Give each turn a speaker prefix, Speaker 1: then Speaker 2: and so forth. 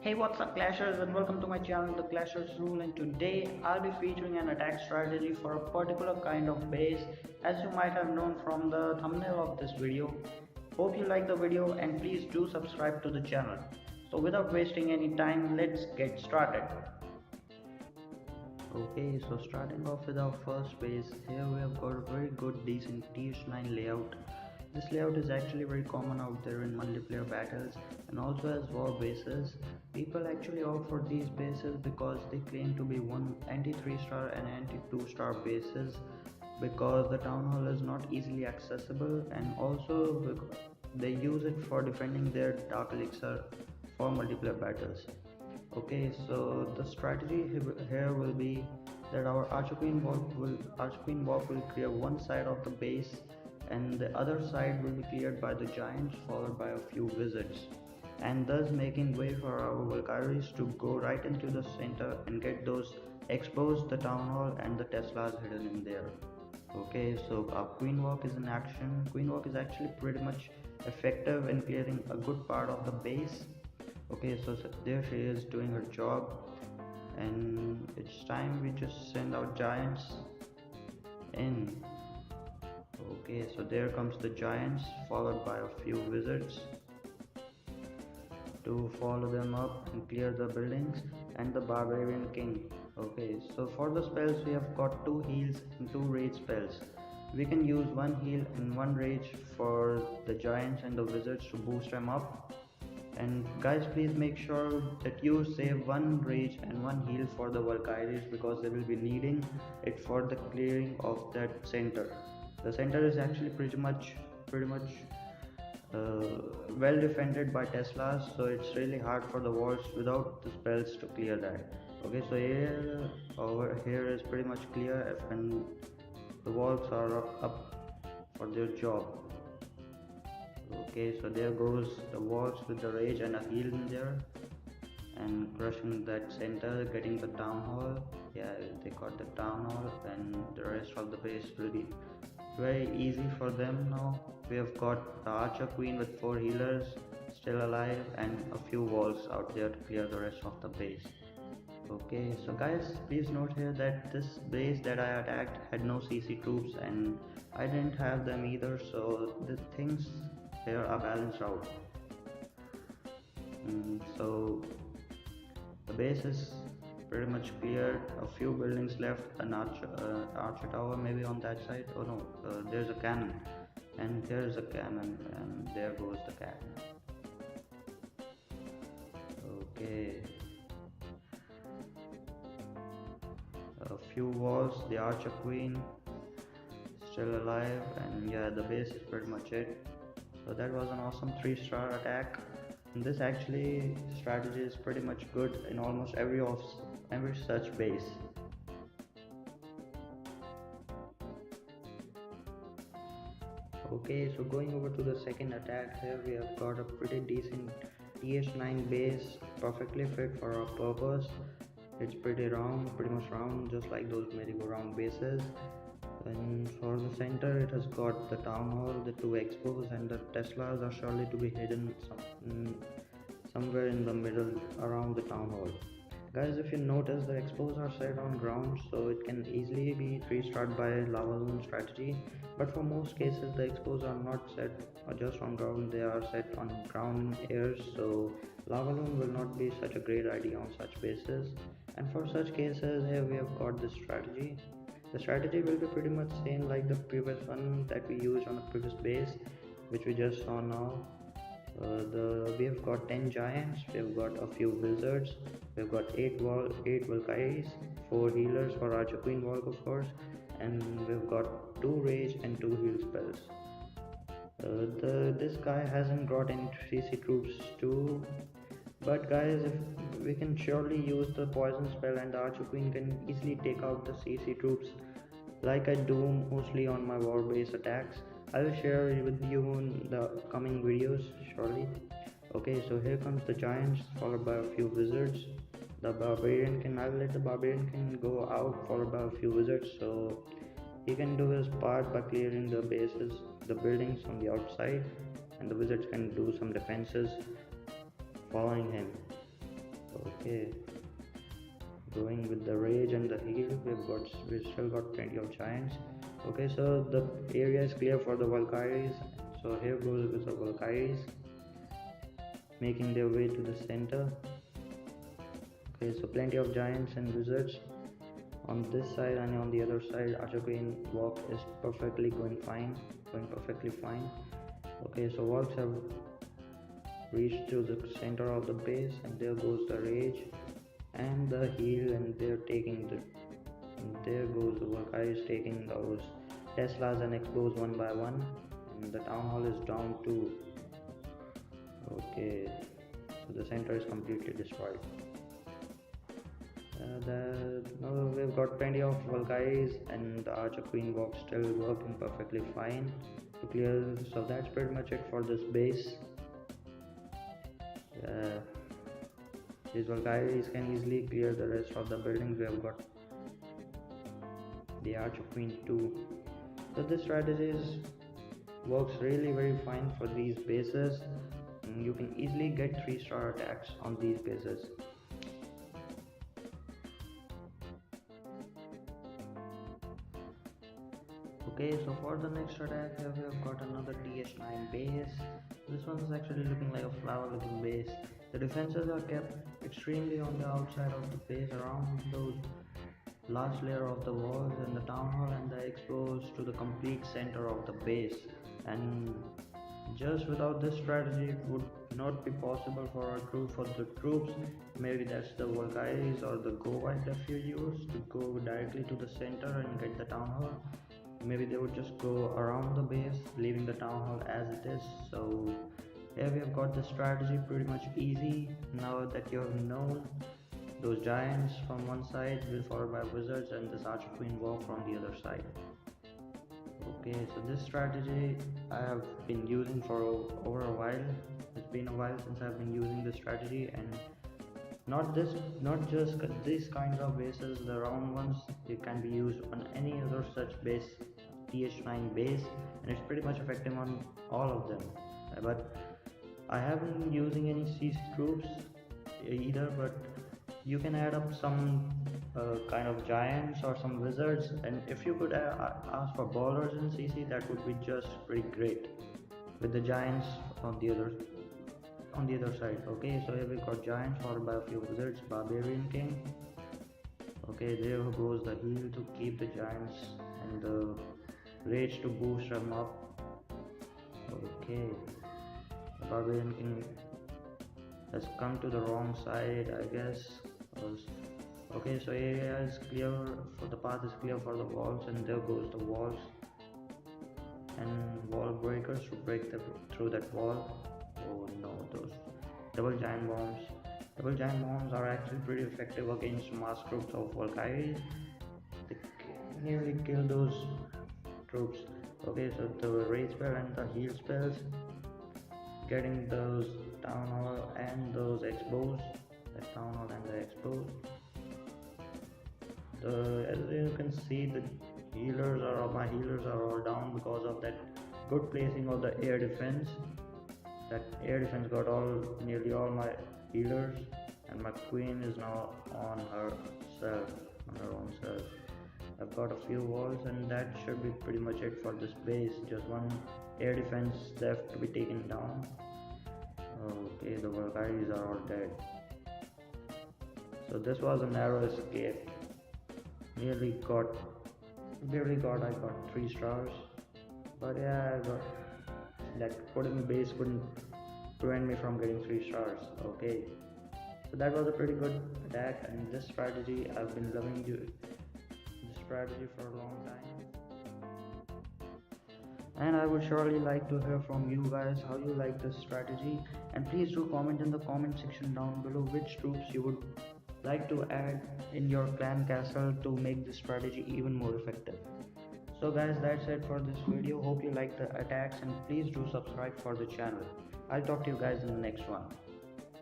Speaker 1: Hey, what's up Clashers, and welcome to my channel The Clashers Rule, and today I'll be featuring an attack strategy for a particular kind of base, as you might have known from the thumbnail of this video. Hope you like the video and please do subscribe to the channel. So without wasting any time, let's get started. Okay, so starting off with our first base, here we have got a very good decent Th9 layout. This layout is actually very common out there in multiplayer battles and also as war bases. People actually opt for these bases because they claim to be one anti-3 star and anti-2 star bases, because the town hall is not easily accessible, and also they use it for defending their dark elixir for multiplayer battles. Okay, so the strategy here will be that our Archer Queen walk will clear one side of the base, and the other side will be cleared by the giants followed by a few wizards, and thus making way for our Valkyries to go right into the center and get those expose the town hall and the Teslas hidden in there. Okay, so our Queen Walk is in action. Queen Walk is actually pretty much effective in clearing a good part of the base. Okay, so there she is doing her job, and it's time we just send our giants in. Okay, so there comes the giants followed by a few wizards to follow them up and clear the buildings, and the barbarian king. Okay, so for the spells we have got 2 heals and 2 rage spells. We can use 1 heal and 1 rage for the giants and the wizards to boost them up. And guys, please make sure that you save 1 rage and 1 heal for the Valkyries, because they will be needing it for the clearing of that center. The center is actually pretty much well defended by Teslas, so it's really hard for the walls without the spells to clear that. Okay, so over here is pretty much clear, and the walls are up for their job. Okay, so there goes the walls with the rage and a heal in there, and crushing that center, getting the town hall. Yeah, they got the town hall, and the rest of the base will be very easy for them now. We have got the Archer Queen with 4 healers still alive and a few walls out there to clear the rest of the base. Okay, so guys, please note here that this base that I attacked had no CC troops, and I didn't have them either, so the things here are balanced out. So the base is pretty much cleared. A few buildings left, an archer tower maybe on that side. Oh no, there's a cannon, and there's a cannon, and there goes the cannon. Okay, a few walls, the Archer Queen still alive, and yeah, the base is pretty much it. So that was an awesome 3-star attack. And this actually strategy is pretty much good in almost every such base. Okay, so going over to the second attack, here we have got a pretty decent Th9 base, perfectly fit for our purpose. It's pretty much round, just like those merry-go-round bases. And for the center, it has got the town hall, the 2 expos, and the Teslas are surely to be hidden somewhere in the middle around the town hall. Guys, if you notice, the expos are set on ground, so it can easily be 3-starred by lava loon strategy. But for most cases, the expos are not set just on ground, they are set on ground airs, so lava loon will not be such a great idea on such bases. And for such cases, here we have got this strategy. The strategy will be pretty much same like the previous one that we used on the previous base, which we just saw now. We have got 10 giants, we have got a few wizards, we have got 8 Valkyries, 4 healers for Archer Queen Walk of course, and we've got 2 rage and 2 heal spells. This guy hasn't got any CC troops too, but guys, if we can surely use the poison spell, and the Archer Queen can easily take out the CC troops like I do mostly on my war base attacks. I will share it with you in the coming videos surely. Okay, so here comes the giants followed by a few wizards. The barbarian king, I will let the barbarian king go out followed by a few wizards, so he can do his part by clearing the buildings on the outside, and the wizards can do some defenses following him. Okay, going with the rage and the heal, we still got plenty of giants. Okay, so the area is clear for the Valkyries. So here goes with the Valkyries, making their way to the center. Okay, so plenty of giants and wizards on this side, and on the other side Archer Queen walk is going perfectly fine. Okay, so walks have reached to the center of the base, and there goes the rage and the heal, and there goes the Valkyries taking those Teslas and explodes one by one, and the town hall is down too. Okay, so the center is completely destroyed. We've got plenty of Valkyries, and the Archer Queen walk still working perfectly fine to clear. So that's pretty much it for this base. These Valkyries can easily clear the rest of the buildings. We have got the Archer Queen too. So this strategy works really very fine for these bases. You can easily get 3-star attacks on these bases. Okay, so for the next attack here we have got another Th9 base. This one is actually looking like a flower looking base. The defenses are kept extremely on the outside of the base, around those last layer of the walls and the town hall, and they're exposed to the complete center of the base. And just without this strategy it would not be possible for the troops, maybe that's the Valkyries or the Go White that you use, to go directly to the center and get the town hall. Maybe they would just go around the base, leaving the town hall as it is. So here we have got the strategy pretty much easy. Now that you have known those giants from one side will followed by wizards, and this Archer Queen walk from the other side. Okay, so this strategy I have been using for over a while. It's been a while since I've been using this strategy, and not just these kinds of bases, the round ones, it can be used on any other such base, Th9 base, and it's pretty much effective on all of them. But I haven't been using any CC troops either, but you can add up some kind of giants or some wizards, and if you could ask for ballers in CC, that would be just pretty great with the giants on the other side. Okay, so here we got giants followed by a few wizards, Barbarian King. Okay, there goes the heal to keep the giants and the rage to boost them up. Okay, the Barbarian King has come to the wrong side, I guess. Okay, so area is clear, for the path is clear for the walls, and there goes the walls and wall breakers to break through that wall. Oh no, those double giant bombs are actually pretty effective against mass troops of Valkyries. They nearly kill those troops. Okay, so the rage spell and the heal spells, getting those town hall and those expos, as you can see, my healers are all down because of that good placing of the air defense. That air defense got nearly all my healers, and my queen is now on her own self. I've got a few walls, and that should be pretty much it for this base. Just one air defense left to be taken down. Okay, the Valkyries are all dead. So this was a narrow escape. I got 3 stars, but yeah, I got that putting base couldn't prevent me from getting 3 stars. Okay, so that was a pretty good attack, and this strategy I've been loving this strategy for a long time, and I would surely like to hear from you guys how you like this strategy, and please do comment in the comment section down below which troops you would like to add in your clan castle to make this strategy even more effective. So guys, that's it for this video. Hope you like the attacks, and please do subscribe for the channel. I'll talk to you guys in the next one.